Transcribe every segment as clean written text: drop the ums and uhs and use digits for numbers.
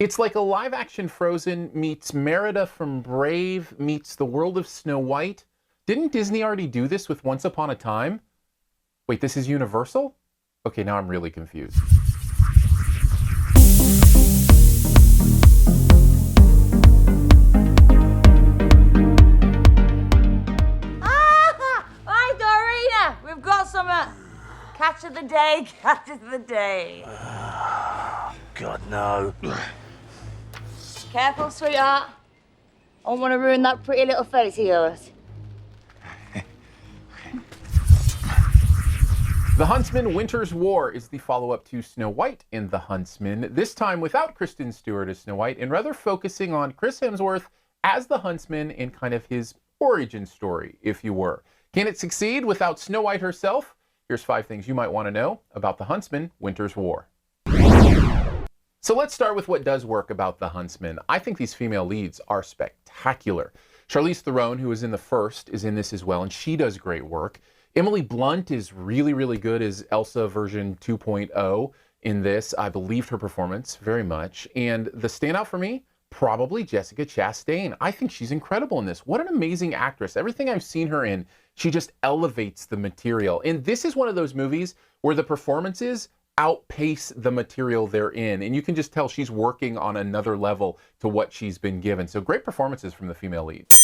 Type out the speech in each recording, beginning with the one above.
It's like a live-action Frozen meets Merida from Brave meets the world of Snow White. Didn't Disney already do this with Once Upon a Time? Wait, this is Universal? Okay, now I'm really confused. Hi, Dorina! We've got some catch of the day. God, no. Careful, sweetheart. I don't want to ruin that pretty little face of yours. The Huntsman Winter's War is the follow-up to Snow White and the Huntsman, this time without Kristen Stewart as Snow White, and rather focusing on Chris Hemsworth as the Huntsman in kind of his origin story, if you were. Can it succeed without Snow White herself? Here's 5 things you might want to know about the Huntsman Winter's War. So let's start with what does work about the Huntsman. I think these female leads are spectacular. Charlize Theron, who was in the first, is in this as well, and she does great work. Emily Blunt is really, really good as Elsa version 2.0 in this. I believed her performance very much. And the standout for me, probably Jessica Chastain. I think she's incredible in this. What an amazing actress. Everything I've seen her in, she just elevates the material. And this is one of those movies where the performances outpace the material they're in. And you can just tell she's working on another level to what she's been given. So great performances from the female leads.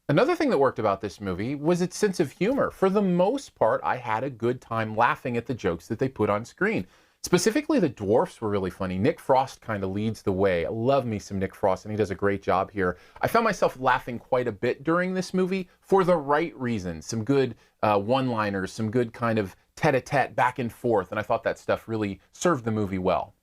Another thing that worked about this movie was its sense of humor. For the most part, I had a good time laughing at the jokes that they put on screen. Specifically, the dwarfs were really funny. Nick Frost kind of leads the way. I love me some Nick Frost, and he does a great job here. I found myself laughing quite a bit during this movie for the right reasons. Some good one-liners, some good kind of tete-a-tete back and forth, and I thought that stuff really served the movie well.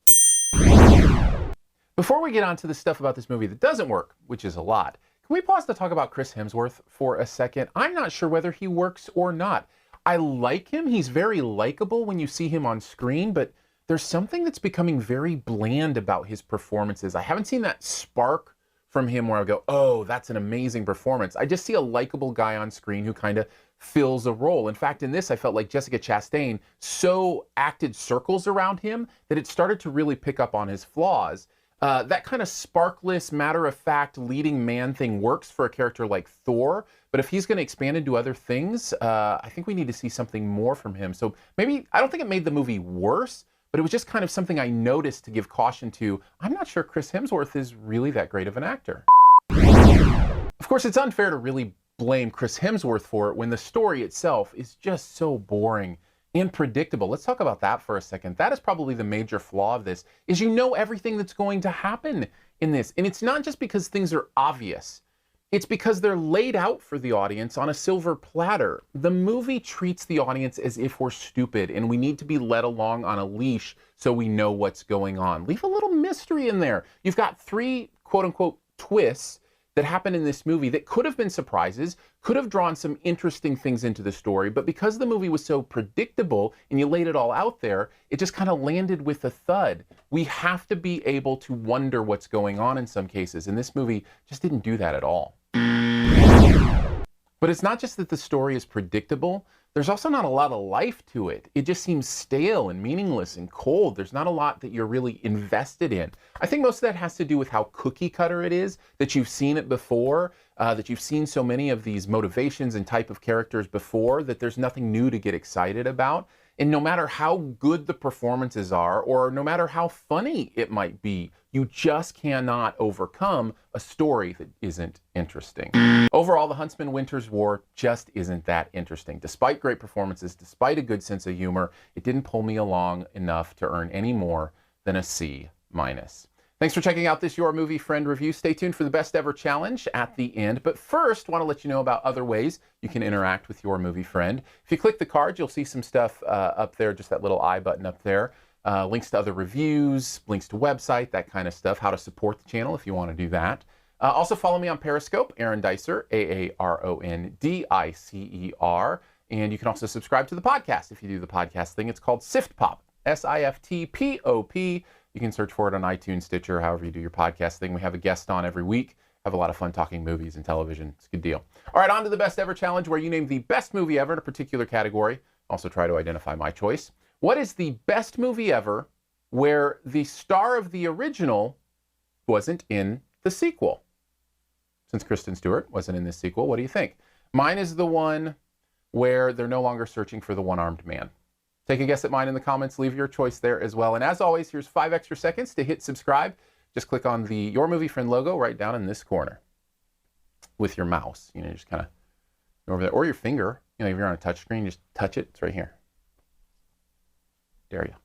Before we get on to the stuff about this movie that doesn't work, which is a lot, can we pause to talk about Chris Hemsworth for a second? I'm not sure whether he works or not. I like him. He's very likable when you see him on screen, but there's something that's becoming very bland about his performances. I haven't seen that spark from him where I go, oh, that's an amazing performance. I just see a likable guy on screen who kind of fills a role. In fact, in this, I felt like Jessica Chastain so acted circles around him that it started to really pick up on his flaws. That kind of sparkless, matter-of-fact, leading man thing works for a character like Thor, but if he's going to expand into other things, I think we need to see something more from him. So maybe, I don't think it made the movie worse, but it was just kind of something I noticed to give caution to. I'm not sure Chris Hemsworth is really that great of an actor. Of course, it's unfair to really blame Chris Hemsworth for it when the story itself is just so boring and predictable. Let's talk about that for a second. That is probably the major flaw of this, is you know everything that's going to happen in this. And it's not just because things are obvious. It's because they're laid out for the audience on a silver platter. The movie treats the audience as if we're stupid and we need to be led along on a leash so we know what's going on. Leave a little mystery in there. You've got 3 quote-unquote twists that happen in this movie that could have been surprises, could have drawn some interesting things into the story, but because the movie was so predictable and you laid it all out there, it just kind of landed with a thud. We have to be able to wonder what's going on in some cases, and this movie just didn't do that at all. But it's not just that the story is predictable, there's also not a lot of life to it. It just seems stale and meaningless and cold. There's not a lot that you're really invested in. I think most of that has to do with how cookie cutter it is, that you've seen it before, that you've seen so many of these motivations and type of characters before, that there's nothing new to get excited about. And no matter how good the performances are, or no matter how funny it might be, you just cannot overcome a story that isn't interesting. Overall, The Huntsman Winter's War just isn't that interesting. Despite great performances, despite a good sense of humor, it didn't pull me along enough to earn any more than a C-. Thanks for checking out this Your Movie Friend review. Stay tuned for the best ever challenge at the end. But first, want to let you know about other ways you can interact with Your Movie Friend. If you click the card, you'll see some stuff up there, just that little I button up there. Links to other reviews, links to website, that kind of stuff, how to support the channel if you want to do that. Also follow me on Periscope, Aaron Dicer, AARONDICER. And you can also subscribe to the podcast if you do the podcast thing. It's called SiftPop, SiftPop. You can search for it on iTunes, Stitcher, however you do your podcast thing. We have a guest on every week. Have a lot of fun talking movies and television. It's a good deal. All right, on to the best ever challenge, where you name the best movie ever in a particular category. Also try to identify my choice. What is the best movie ever where the star of the original wasn't in the sequel? Since Kristen Stewart wasn't in this sequel, what do you think? Mine is the one where they're no longer searching for the one-armed man. Take a guess at mine in the comments. Leave your choice there as well. And as always, here's 5 extra seconds to hit subscribe. Just click on the Your Movie Friend logo right down in this corner with your mouse. You know, just kind of go over there. Or your finger. You know, if you're on a touch screen, just touch it. It's right here. There you go.